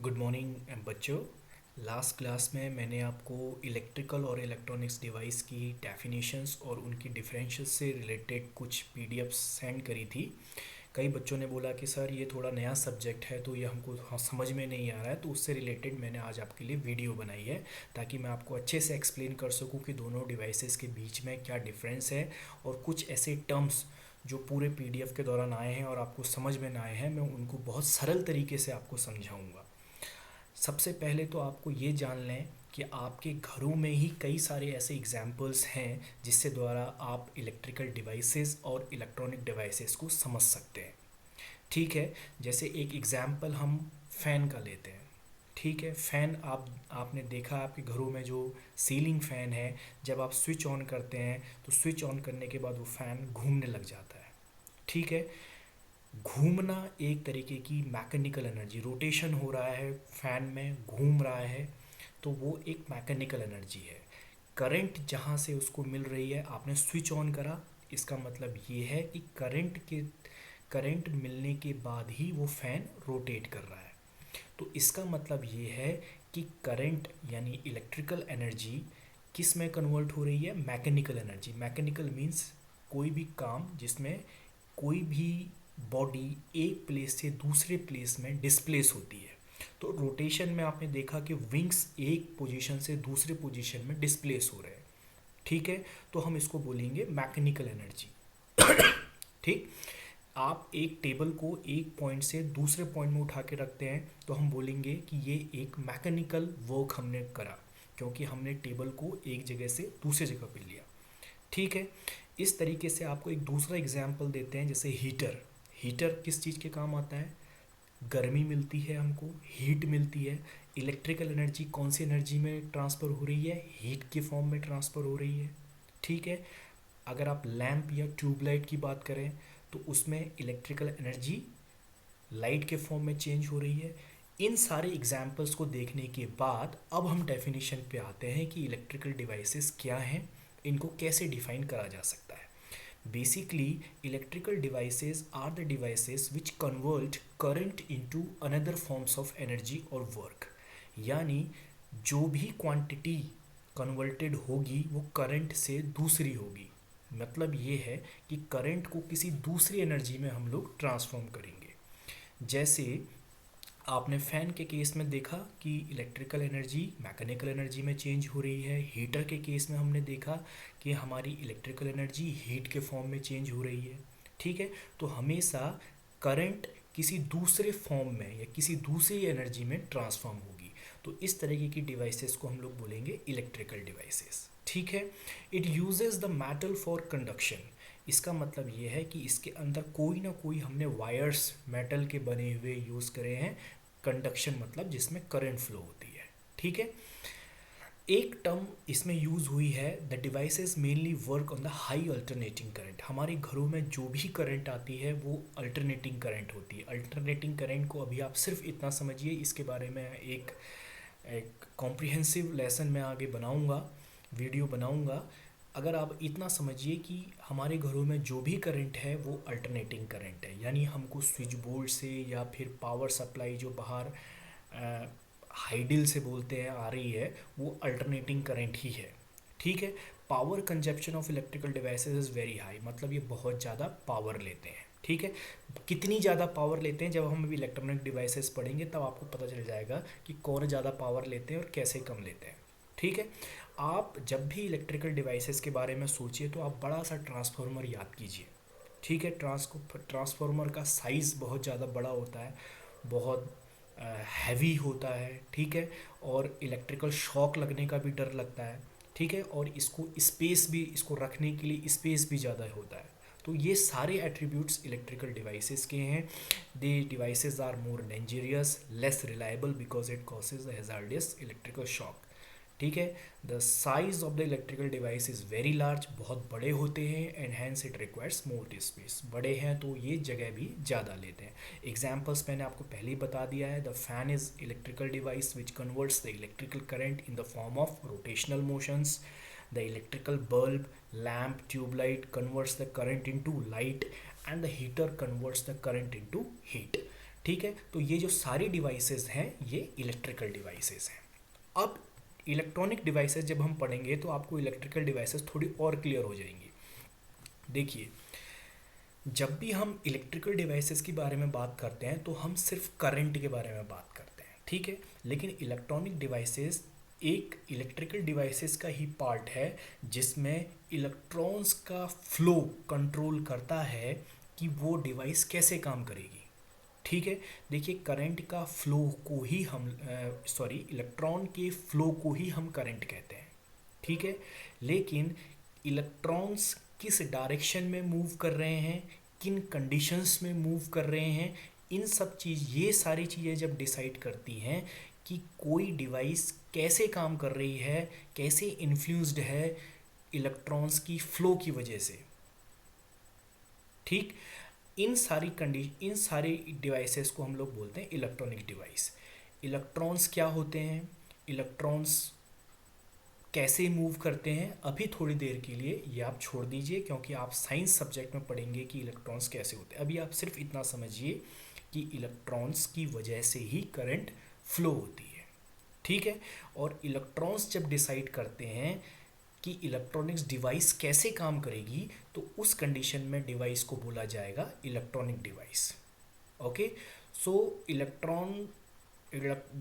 Good morning बच्चों। Last class में मैंने आपको इलेक्ट्रिकल और इलेक्ट्रॉनिक्स डिवाइस की डेफिनेशंस और उनकी डिफरेंशियल्स से रिलेटेड कुछ पीडीएफ्स सेंड करी थी। कई बच्चों ने बोला कि सर ये थोड़ा नया सब्जेक्ट है तो ये हमको समझ में नहीं आ रहा है, तो उससे रिलेटेड मैंने आज आपके लिए वीडियो बनाई है ताकि मैं आपको अच्छे से एक्सप्लेन कर सकूं कि दोनों डिवाइसेस के बीच में क्या डिफरेंस है और कुछ ऐसे टर्म्स जो पूरे पीडीएफ के दौरान आए हैं और आपको समझ में ना आए हैं, मैं उनको बहुत सरल तरीके से आपको समझाऊंगा। सबसे पहले तो आपको ये जान लें कि आपके घरों में ही कई सारे ऐसे एग्जाम्पल्स हैं जिससे द्वारा आप इलेक्ट्रिकल डिवाइसेस और इलेक्ट्रॉनिक डिवाइसेस को समझ सकते हैं। ठीक है, जैसे एक एग्जाम्पल हम फ़ैन का लेते हैं। ठीक है, फ़ैन आपने देखा आपके घरों में जो सीलिंग फ़ैन है, जब आप स्विच ऑन करते हैं तो स्विच ऑन करने के बाद वो फ़ैन घूमने लग जाता है। ठीक है, घूमना एक तरीके की मैकेनिकल एनर्जी, रोटेशन हो रहा है फैन में, घूम रहा है, तो वो एक मैकेनिकल एनर्जी है। करंट जहाँ से उसको मिल रही है, आपने स्विच ऑन करा, इसका मतलब ये है कि करंट मिलने के बाद ही वो फैन रोटेट कर रहा है। तो इसका मतलब ये है कि करंट यानी इलेक्ट्रिकल एनर्जी किस में कन्वर्ट हो रही है? Mechanical energy. मैकेनिकल मीन्स कोई भी काम जिसमें कोई भी बॉडी एक प्लेस से दूसरे प्लेस में डिस्प्लेस होती है। तो रोटेशन में आपने देखा कि विंग्स एक पोजीशन से दूसरे पोजीशन में डिस्प्लेस हो रहे हैं। ठीक है, तो हम इसको बोलेंगे मैकेनिकल एनर्जी। ठीक, आप एक टेबल को एक पॉइंट से दूसरे पॉइंट में उठा के रखते हैं तो हम बोलेंगे कि ये एक मैकेनिकल वर्क हमने करा, क्योंकि हमने टेबल को एक जगह से दूसरी जगह पे लिया। ठीक है, इस तरीके से आपको एक दूसरा एग्जाम्पल देते हैं, जैसे हीटर। हीटर किस चीज़ के काम आता है? गर्मी मिलती है हमको, हीट मिलती है। इलेक्ट्रिकल एनर्जी कौन सी एनर्जी में ट्रांसफ़र हो रही है? हीट के फॉर्म में ट्रांसफ़र हो रही है। ठीक है, अगर आप लैंप या ट्यूबलाइट की बात करें तो उसमें इलेक्ट्रिकल एनर्जी लाइट के फॉर्म में चेंज हो रही है। इन सारे एग्जाम्पल्स को देखने के बाद अब हम डेफिनेशन पे आते हैं कि इलेक्ट्रिकल डिवाइसेस क्या हैं, इनको कैसे डिफाइन करा जा सकता है। Basically electrical devices are the devices which convert current into another forms of energy और वर्क। यानी जो भी क्वांटिटी कन्वर्टेड होगी वो करंट से दूसरी होगी। मतलब ये है कि करंट को किसी दूसरी एनर्जी में हम लोग ट्रांसफॉर्म करेंगे। जैसे आपने फ़ैन के केस में देखा कि इलेक्ट्रिकल एनर्जी मैकेनिकल एनर्जी में चेंज हो रही है। हीटर के केस में हमने देखा कि हमारी इलेक्ट्रिकल एनर्जी हीट के फॉर्म में चेंज हो रही है। ठीक है, तो हमेशा करंट किसी दूसरे फॉर्म में या किसी दूसरी एनर्जी में ट्रांसफॉर्म होगी। तो इस तरीके की डिवाइसेस को हम लोग बोलेंगे इलेक्ट्रिकल डिवाइसेस। ठीक है, it uses the metal for conduction. इसका मतलब ये है कि इसके अंदर कोई ना कोई हमने वायर्स मेटल के बने हुए यूज़ करे हैं। कंडक्शन मतलब जिसमें करंट फ्लो होती है। ठीक है, एक टर्म इसमें यूज़ हुई है, the devices mainly work on the high alternating current. हमारे घरों में जो भी करंट आती है वो अल्टरनेटिंग करंट होती है। अल्टरनेटिंग करंट को अभी आप सिर्फ इतना समझिए, इसके बारे में एक एक कॉम्प्रिहेंसिव लेसन मैं आगे बनाऊंगा, वीडियो बनाऊंगा। अगर आप इतना समझिए कि हमारे घरों में जो भी करंट है वो अल्टरनेटिंग करंट है, यानी हमको स्विच बोर्ड से या फिर पावर सप्लाई जो बाहर हाइडिल से बोलते हैं आ रही है, वो अल्टरनेटिंग करंट ही है। ठीक है, power consumption of electrical devices is very high, मतलब ये बहुत ज़्यादा पावर लेते हैं। ठीक है, कितनी ज़्यादा पावर लेते हैं, जब हम अभी इलेक्ट्रॉनिक डिवाइसेस पढ़ेंगे तब आपको पता चल जाएगा कि कौन ज़्यादा पावर लेते हैं और कैसे कम लेते हैं। ठीक है, आप जब भी इलेक्ट्रिकल डिवाइसेस के बारे में सोचिए तो आप बड़ा सा ट्रांसफार्मर याद कीजिए। ठीक है, ट्रांसफार्मर का साइज़ बहुत ज़्यादा बड़ा होता है, बहुत हैवी होता है। ठीक है, और इलेक्ट्रिकल शॉक लगने का भी डर लगता है। ठीक है, और इसको स्पेस भी, इसको रखने के लिए स्पेस भी ज़्यादा होता है। तो ये सारे एट्रीब्यूट्स इलेक्ट्रिकल डिवाइसेस के हैं। They devices are more dangerous, less reliable because it causes the hazardous electrical shock. ठीक है, the size of the electrical device is very large, बहुत बड़े होते हैं, and hence it requires more space. बड़े हैं तो ये जगह भी ज़्यादा लेते हैं। एग्जाम्पल्स मैंने आपको पहले ही बता दिया है। The fan is electrical device which converts the electrical current in the form of rotational motions. The electrical bulb, lamp, tubelight converts the current into light, and the heater converts the current into heat. ठीक है, तो ये जो सारी devices हैं ये electrical devices हैं। अब इलेक्ट्रॉनिक डिवाइसेस जब हम पढ़ेंगे तो आपको इलेक्ट्रिकल डिवाइसेस थोड़ी और क्लियर हो जाएंगी। देखिए, जब भी हम इलेक्ट्रिकल डिवाइसेस के बारे में बात करते हैं तो हम सिर्फ करंट के बारे में बात करते हैं, ठीक है। लेकिन इलेक्ट्रॉनिक डिवाइसेस एक इलेक्ट्रिकल डिवाइसेस का ही पार्ट है जिसमें इलेक्ट्रॉन्स का फ्लो कंट्रोल करता है कि वो डिवाइस कैसे काम करेगी, ठीक है। देखिए, करंट का फ्लो को ही हम इलेक्ट्रॉन के फ्लो को ही हम करंट कहते हैं, ठीक है। लेकिन इलेक्ट्रॉन्स किस डायरेक्शन में मूव कर रहे हैं, किन कंडीशंस में मूव कर रहे हैं, इन सब चीज़, ये सारी चीज़ें जब डिसाइड करती हैं कि कोई डिवाइस कैसे काम कर रही है, कैसे इन्फ्लुएंस्ड है इलेक्ट्रॉन्स की फ्लो की वजह से, ठीक। इन सारे डिवाइसेस को हम लोग बोलते हैं इलेक्ट्रॉनिक डिवाइस। इलेक्ट्रॉन्स क्या होते हैं, इलेक्ट्रॉन्स कैसे मूव करते हैं, अभी थोड़ी देर के लिए ये आप छोड़ दीजिए क्योंकि आप साइंस सब्जेक्ट में पढ़ेंगे कि इलेक्ट्रॉन्स कैसे होते हैं। अभी आप सिर्फ इतना समझिए कि इलेक्ट्रॉन्स की वजह से ही करंट फ्लो होती है, ठीक है। और इलेक्ट्रॉन्स जब डिसाइड करते हैं कि इलेक्ट्रॉनिक्स डिवाइस कैसे काम करेगी तो उस कंडीशन में डिवाइस को बोला जाएगा electronic device. Okay, so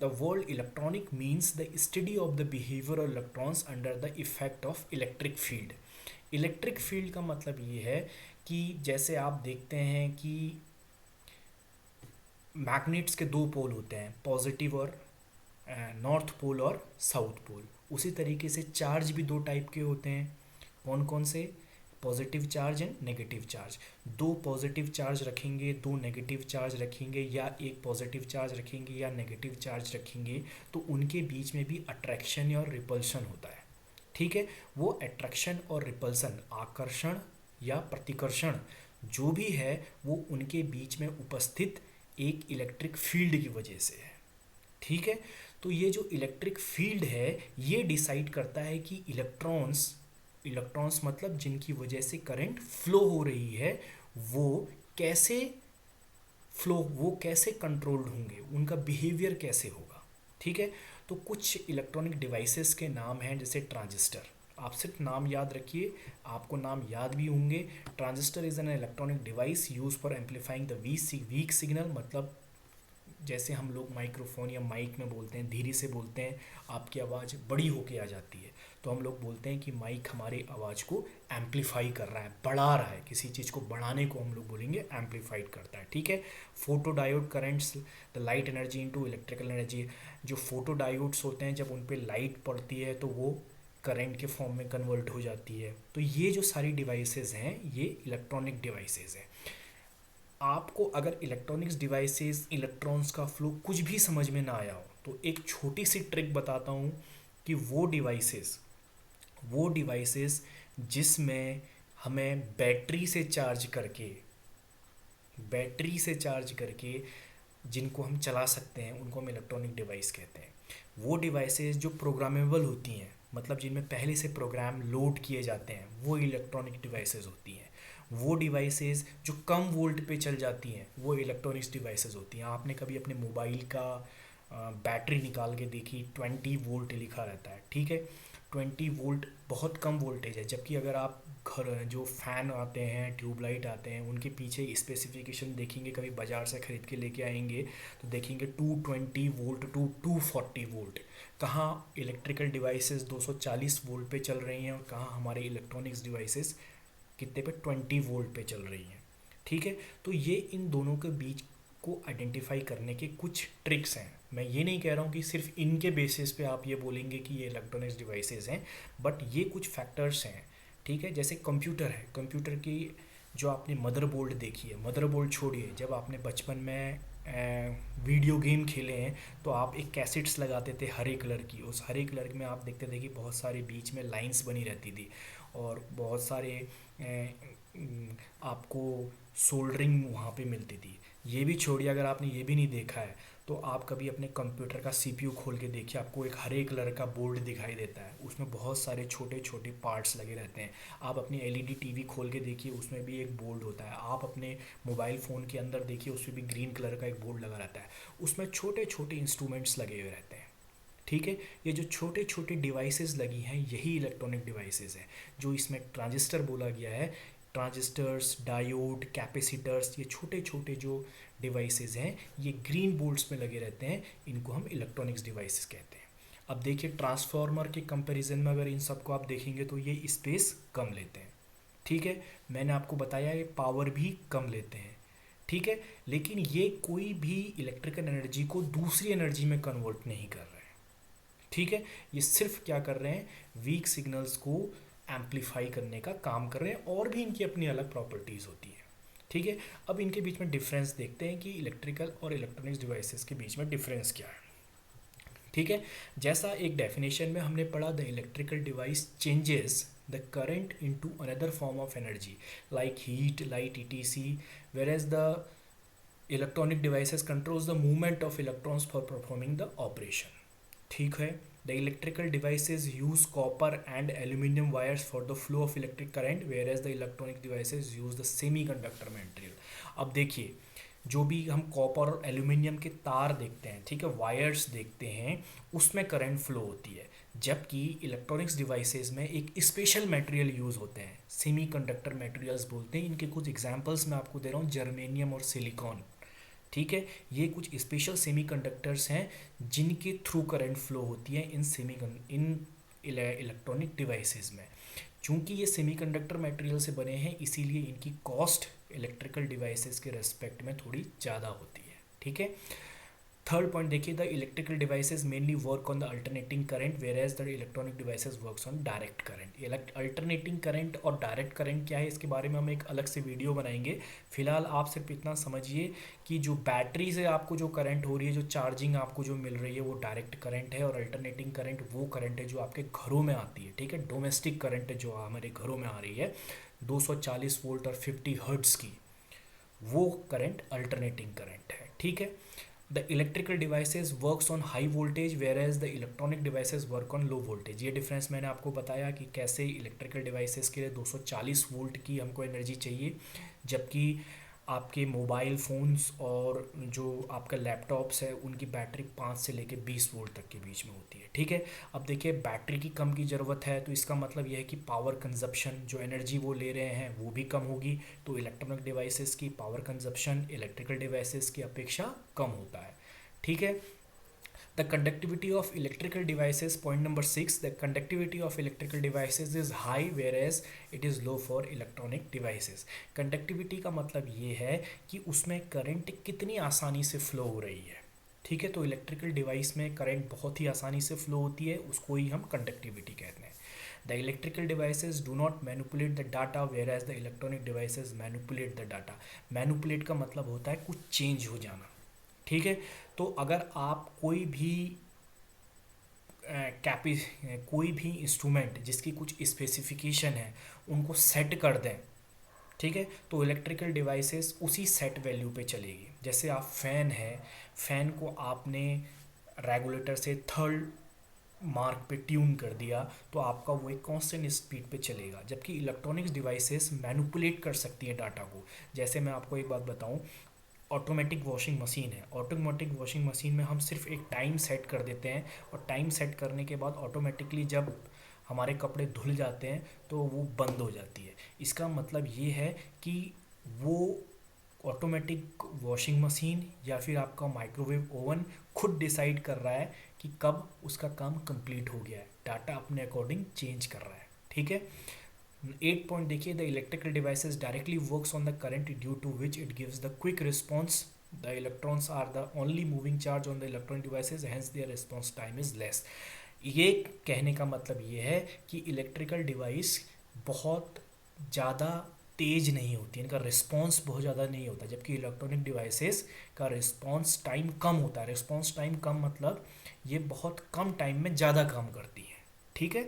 the word electronic means the study of the behavior of electrons under the effect of electric field। Electric field का मतलब ये है कि जैसे आप देखते हैं कि मैग्नेट्स के दो पोल होते हैं, पॉजिटिव और नॉर्थ पोल और साउथ पोल। उसी तरीके से चार्ज भी दो टाइप के होते हैं। कौन कौन से? Positive charge and negative charge. दो पॉजिटिव चार्ज रखेंगे, दो नेगेटिव चार्ज रखेंगे, या एक पॉजिटिव चार्ज रखेंगे या नेगेटिव चार्ज रखेंगे तो उनके बीच में भी अट्रैक्शन और रिपल्शन होता है, ठीक है। वो अट्रैक्शन और रिपल्सन, आकर्षण या प्रतिकर्षण जो भी है वो उनके बीच में उपस्थित एक इलेक्ट्रिक फील्ड की वजह से है, ठीक है। तो ये जो इलेक्ट्रिक फील्ड है ये डिसाइड करता है कि इलेक्ट्रॉन्स मतलब जिनकी वजह से करंट फ्लो हो रही है वो कैसे कंट्रोल्ड होंगे, उनका बिहेवियर कैसे होगा, ठीक है। तो कुछ इलेक्ट्रॉनिक डिवाइसेस के नाम हैं जैसे ट्रांजिस्टर। आप सिर्फ नाम याद रखिए, आपको नाम याद भी होंगे। Transistor is an electronic device use for amplifying the weak signal. मतलब जैसे हम लोग माइक्रोफोन या माइक में बोलते हैं, धीरे से बोलते हैं, आपकी आवाज़ बड़ी होके आ जाती है तो हम लोग बोलते हैं कि माइक हमारे आवाज़ को एम्पलीफाई कर रहा है, बढ़ा रहा है। किसी चीज़ को बढ़ाने को हम लोग बोलेंगे एम्पलीफाइड करता है, ठीक है। Photo diode currents the light energy into electrical energy. जो फोटो डायोड्स होते हैं जब उन पर लाइट पड़ती है तो वो करंट के फॉर्म में कन्वर्ट हो जाती है। तो ये जो सारी डिवाइसेस हैं ये इलेक्ट्रॉनिक डिवाइसेस हैं। आपको अगर इलेक्ट्रॉनिक्स डिवाइसेस, इलेक्ट्रॉन्स का फ्लो कुछ भी समझ में ना आया हो तो एक छोटी सी ट्रिक बताता हूँ कि वो डिवाइसेस जिसमें हमें बैटरी से चार्ज करके जिनको हम चला सकते हैं उनको हम इलेक्ट्रॉनिक डिवाइस कहते हैं। वो डिवाइसेस जो प्रोग्रामेबल होती हैं, मतलब जिनमें पहले से प्रोग्राम लोड किए जाते हैं, वो इलेक्ट्रॉनिक डिवाइसेस होती हैं। वो डिवाइसेस जो कम वोल्ट पे चल जाती हैं वो इलेक्ट्रॉनिक्स डिवाइसेस होती हैं। आपने कभी अपने मोबाइल का बैटरी निकाल के देखी, 20 वोल्ट लिखा रहता है, ठीक है। 20 वोल्ट बहुत कम वोल्टेज है, जबकि अगर आप घर जो फ़ैन आते हैं, ट्यूबलाइट आते हैं, उनके पीछे स्पेसिफिकेशन देखेंगे, कभी बाज़ार से ख़रीद के लेके आएंगे तो देखेंगे 220 वोल्ट टू 240 वोल्ट। कहाँ इलेक्ट्रिकल डिवाइसेस 240 वोल्ट पे चल रही हैं और कहाँ हमारे इलेक्ट्रॉनिक्स डिवाइसेस कितने पे, 20 वोल्ट पे चल रही हैं, ठीक है। तो ये इन दोनों के बीच को आइडेंटिफाई करने के कुछ ट्रिक्स हैं। मैं ये नहीं कह रहा हूँ कि सिर्फ इनके बेसिस पे आप ये बोलेंगे कि ये इलेक्ट्रॉनिक्स डिवाइसेस हैं, बट ये कुछ फैक्टर्स हैं, ठीक है। जैसे कंप्यूटर है, कंप्यूटर की जो आपने मदरबोर्ड देखी है, मदरबोर्ड छोड़िए, जब आपने बचपन में वीडियो गेम खेले हैं तो आप एक कैसेट्स लगाते थे हरे कलर की, उस हरे कलर में आप देखते थे कि बहुत सारे बीच में लाइंस बनी रहती थी और बहुत सारे आपको सोल्डरिंग वहाँ पे मिलती थी। ये भी छोड़िए, अगर आपने ये भी नहीं देखा है तो आप कभी अपने कंप्यूटर का सीपीयू खोल के देखिए, आपको एक हरे कलर का बोर्ड दिखाई देता है, उसमें बहुत सारे छोटे छोटे पार्ट्स लगे रहते हैं। आप अपनी एलईडी टीवी खोल के देखिए, उसमें भी एक बोर्ड होता है। आप अपने मोबाइल फ़ोन के अंदर देखिए, उसमें भी ग्रीन कलर का एक बोर्ड लगा रहता है, उसमें छोटे छोटे इंस्ट्रूमेंट्स लगे हुए रहते हैं। ठीक है, ये जो छोटे छोटे डिवाइसेस लगी हैं यही इलेक्ट्रॉनिक डिवाइसेस हैं, जो इसमें ट्रांजिस्टर बोला गया है। ट्रांजिस्टर्स, डायोड, कैपेसिटर्स, ये छोटे छोटे जो डिवाइसेस हैं ये ग्रीन बोर्ड्स में लगे रहते हैं, इनको हम इलेक्ट्रॉनिक्स डिवाइसेस कहते हैं। अब देखिए, ट्रांसफार्मर के कंपैरिजन में अगर इन सबको आप देखेंगे तो ये स्पेस कम लेते हैं। ठीक है, मैंने आपको बताया ये पावर भी कम लेते हैं। ठीक है, लेकिन ये कोई भी इलेक्ट्रिकल एनर्जी को दूसरी एनर्जी में कन्वर्ट नहीं कर रहे हैं। ठीक है, ये सिर्फ क्या कर रहे हैं, वीक सिग्नल्स को एम्पलीफाई करने का काम कर रहे हैं, और भी इनकी अपनी अलग प्रॉपर्टीज़ होती है। ठीक है, अब इनके बीच में डिफरेंस देखते हैं कि इलेक्ट्रिकल और इलेक्ट्रॉनिक्स डिवाइसेस के बीच में डिफरेंस क्या है। ठीक है, जैसा एक डेफिनेशन में हमने पढ़ा, the electrical device changes the current into another form of energy like heat, light, etc, whereas the electronic devices controls the movement of electrons for performing the operation. ठीक है, the electrical devices use copper and aluminum wires for the flow of electric current, whereas the electronic devices use the semiconductor material. अब देखिए, जो भी हम copper और aluminium के तार देखते हैं, ठीक है, वायर्स देखते हैं, उसमें करंट फ्लो होती है, जबकि इलेक्ट्रॉनिक्स डिवाइसेस में एक स्पेशल मटेरियल यूज़ होते हैं, सेमीकंडक्टर मटेरियल्स बोलते हैं। इनके कुछ एग्जांपल्स मैं आपको दे रहा हूँ, जर्मेनियम और सिलिकॉन। ठीक है, ये कुछ स्पेशल सेमीकंडक्टर्स हैं जिनके थ्रू करंट फ्लो होती है इन इलेक्ट्रॉनिक डिवाइसेस में। चूँकि ये सेमीकंडक्टर मटेरियल से बने हैं, इसीलिए इनकी कॉस्ट इलेक्ट्रिकल डिवाइसेस के रेस्पेक्ट में थोड़ी ज़्यादा होती है। ठीक है, थर्ड पॉइंट देखिए, the electrical devices mainly work on the alternating current, whereas the electronic devices works on direct current. Alternating current और डायरेक्ट करंट क्या है, इसके बारे में हम एक अलग से वीडियो बनाएंगे। फिलहाल आप सिर्फ इतना समझिए कि जो बैटरी से आपको जो करंट हो रही है, जो चार्जिंग आपको जो मिल रही है, वो डायरेक्ट करंट है, और अल्टरनेटिंग करंट वो करंट है जो आपके घरों में आती है। ठीक है, डोमेस्टिक करंट जो हमारे घरों में आ रही है 240 वोल्ट और 50 हर्ट्ज़ की, वो करंट अल्टरनेटिंग करंट है। ठीक है, the electrical devices works on high voltage, whereas the electronic devices work on low voltage. ये डिफरेंस मैंने आपको बताया कि कैसे इलेक्ट्रिकल डिवाइसेस के लिए 240 वोल्ट की हमको एनर्जी चाहिए, जबकि आपके मोबाइल फ़ोन्स और जो आपका लैपटॉप्स है उनकी बैटरी 5 से लेकर 20 वोल्ट तक के बीच में होती है। ठीक है, अब देखिए, बैटरी की कम की ज़रूरत है, तो इसका मतलब यह है कि पावर कंजप्शन, जो एनर्जी वो ले रहे हैं वो भी कम होगी। तो इलेक्ट्रॉनिक डिवाइसेस की पावर कंजप्शन इलेक्ट्रिकल डिवाइसेस की अपेक्षा कम होता है। ठीक है, the conductivity of electrical devices, point number 6, the conductivity of electrical devices is high whereas it is low for electronic devices. conductivity का मतलब ये है कि उसमें करंट कितनी आसानी से फ्लो हो रही है। ठीक है, तो इलेक्ट्रिकल डिवाइस में करंट बहुत ही आसानी से फ्लो होती है, उसको ही हम कंडक्टिविटी कहते हैं। The electrical devices do not manipulate the data, whereas the electronic devices manipulate the data. Manipulate का मतलब होता है कुछ चेंज हो जाना। ठीक है, तो अगर आप कोई भी इंस्ट्रूमेंट जिसकी कुछ स्पेसिफिकेशन है उनको सेट कर दें, ठीक है, तो इलेक्ट्रिकल डिवाइसेस उसी सेट वैल्यू पे चलेगी। जैसे आप फैन है, फैन को आपने रेगुलेटर से थर्ड मार्क पे ट्यून कर दिया, तो आपका वो एक कांस्टेंट स्पीड पे चलेगा, जबकि इलेक्ट्रॉनिक्स डिवाइसेस मैनिपुलेट कर सकती है डाटा को। जैसे मैं आपको एक बात बताऊं, ऑटोमेटिक वॉशिंग मशीन है, ऑटोमेटिक वॉशिंग मशीन में हम सिर्फ एक टाइम सेट कर देते हैं, और टाइम सेट करने के बाद ऑटोमेटिकली जब हमारे कपड़े धुल जाते हैं तो वो बंद हो जाती है। इसका मतलब ये है कि वो ऑटोमेटिक वॉशिंग मशीन या फिर आपका माइक्रोवेव ओवन खुद डिसाइड कर रहा है कि कब उसका काम कंप्लीट हो गया है, डाटा अपने अकॉर्डिंग चेंज कर रहा है। ठीक है, 8 पॉइंट देखिए, the electrical devices directly works on the current due to which it gives the quick response, the electrons are the only moving charge on the electronic devices, hence their response time is less. ये कहने का मतलब ये है कि electrical device बहुत ज़्यादा तेज नहीं होती, इनका रिस्पॉन्स बहुत ज़्यादा नहीं होता, जबकि इलेक्ट्रॉनिक डिवाइसेस का रिस्पॉन्स टाइम कम होता है। रिस्पॉन्स टाइम कम मतलब ये बहुत कम टाइम में ज़्यादा काम करती है। ठीक है,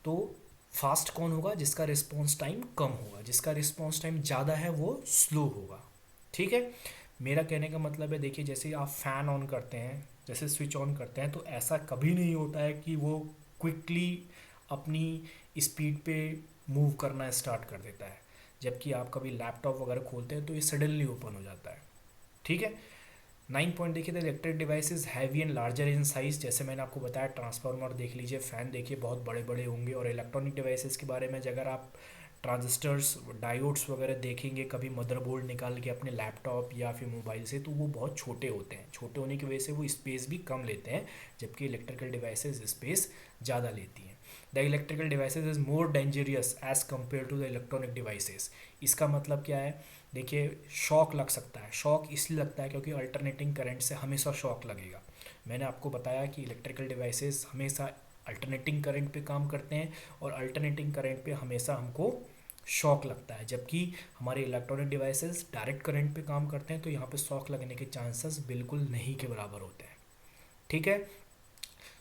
तो फास्ट कौन होगा, जिसका रिस्पॉन्स टाइम कम होगा, जिसका रिस्पॉन्स टाइम ज़्यादा है वो स्लो होगा। ठीक है, मेरा कहने का मतलब है, देखिए जैसे आप फ़ैन ऑन करते हैं, जैसे स्विच ऑन करते हैं, तो ऐसा कभी नहीं होता है कि वो क्विकली अपनी स्पीड पे मूव करना स्टार्ट कर देता है। जबकि आप कभी लैपटॉप वगैरह खोलते हैं तो ये सडनली ओपन हो जाता है। ठीक है। 9 पॉइंट देखिए, the electric devices heavy and larger in size. जैसे मैंने आपको बताया, ट्रांसफार्मर देख लीजिए, फ़ैन देखिए, बहुत बड़े बड़े होंगे। और इलेक्ट्रॉनिक डिवाइसेस के बारे में अगर आप ट्रांजिस्टर्स, डायोड्स वगैरह देखेंगे कभी मदरबोर्ड निकाल के अपने लैपटॉप या फिर मोबाइल से, तो वो बहुत छोटे होते हैं। छोटे होने की वजह से वो स्पेस भी कम लेते हैं, जबकि इलेक्ट्रिकल डिवाइसेस स्पेस ज़्यादा लेती हैं। The electrical devices is more dangerous as compare to the electronic devices. इसका मतलब क्या है? देखिए, शॉक लग सकता है। शॉक इसलिए लगता है क्योंकि अल्टरनेटिंग करंट से हमेशा शॉक लगेगा। मैंने आपको बताया कि इलेक्ट्रिकल डिवाइसेस हमेशा अल्टरनेटिंग करंट पे काम करते हैं, और अल्टरनेटिंग करंट पे हमेशा हमको शॉक लगता है। जबकि हमारे इलेक्ट्रॉनिक डिवाइसेस डायरेक्ट करंट पे काम करते हैं, तो यहाँ पे शॉक लगने के चांसेस बिल्कुल नहीं के बराबर होते हैं। ठीक है।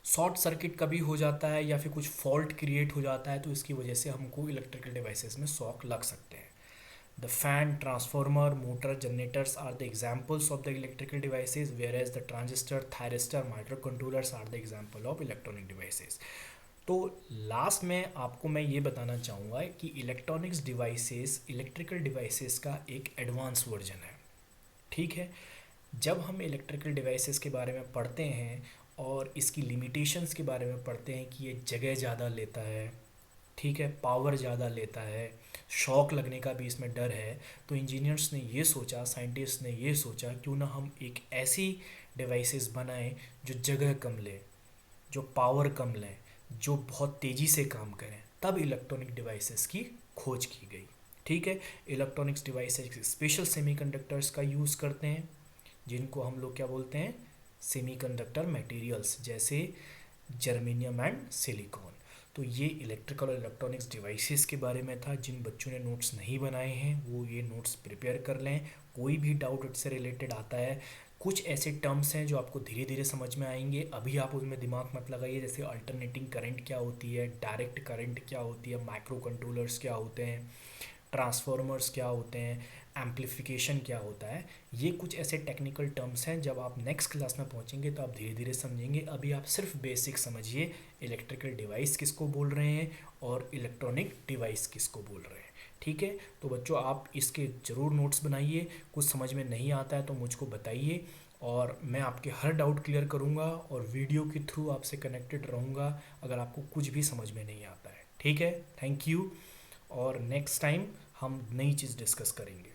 शॉर्ट सर्किट कभी हो जाता है या फिर कुछ फॉल्ट क्रिएट हो जाता है, तो इसकी वजह से हमको इलेक्ट्रिकल डिवाइसेस में शॉक लग सकते हैं। The fan, transformer, motor, generators are the examples of the electrical devices, whereas the transistor, thyristor, microcontrollers are the example of electronic devices. तो लास्ट में आपको मैं ये बताना चाहूँगा कि इलेक्ट्रॉनिक्स डिवाइसेस इलेक्ट्रिकल डिवाइसेस का एक एडवांस वर्जन है। ठीक है। जब हम इलेक्ट्रिकल डिवाइसेस के बारे में पढ़ते हैं और इसकी लिमिटेशंस के बारे में पढ़ते हैं कि ये जगह ज़्यादा लेता है, ठीक है, पावर ज़्यादा लेता है, शॉक लगने का भी इसमें डर है, तो इंजीनियर्स ने ये सोचा, साइंटिस्ट ने ये सोचा, क्यों ना हम एक ऐसी डिवाइसेस बनाएं जो जगह कम ले, जो पावर कम लें, जो बहुत तेज़ी से काम करें। तब इलेक्ट्रॉनिक डिवाइसेस की खोज की गई। ठीक है। इलेक्ट्रॉनिक्स डिवाइसेस स्पेशल सेमीकंडक्टर्स का यूज़ करते हैं, जिनको हम लोग क्या बोलते हैं, सेमीकंडक्टर मटेरियल्स, जैसे जर्मेनियम एंड सिलिकॉन। तो ये इलेक्ट्रिकल और इलेक्ट्रॉनिक्स डिवाइसेस के बारे में था। जिन बच्चों ने नोट्स नहीं बनाए हैं वो ये नोट्स प्रिपेयर कर लें। कोई भी डाउट इससे रिलेटेड आता है, कुछ ऐसे टर्म्स हैं जो आपको धीरे धीरे समझ में आएंगे, अभी आप उसमें दिमाग मत लगाइए। जैसे अल्टरनेटिंग करंट क्या होती है, डायरेक्ट करंट क्या होती है, माइक्रो कंट्रोलर्स क्या होते हैं, ट्रांसफॉर्मर्स क्या होते हैं, एम्पलीफिकेशन क्या होता है, ये कुछ ऐसे टेक्निकल टर्म्स हैं। जब आप नेक्स्ट क्लास में पहुंचेंगे तो आप धीरे धीरे समझेंगे। अभी आप सिर्फ बेसिक समझिए, इलेक्ट्रिकल डिवाइस किसको बोल रहे हैं और इलेक्ट्रॉनिक डिवाइस किसको बोल रहे हैं। ठीक है। तो बच्चों, आप इसके ज़रूर नोट्स बनाइए। कुछ समझ में नहीं आता है तो मुझको बताइए, और मैं आपके हर डाउट क्लियर करूँगा और वीडियो के थ्रू आपसे कनेक्टेड रहूँगा अगर आपको कुछ भी समझ में नहीं आता है। ठीक है। Thank you. और नेक्स्ट टाइम हम नई चीज़ डिस्कस करेंगे।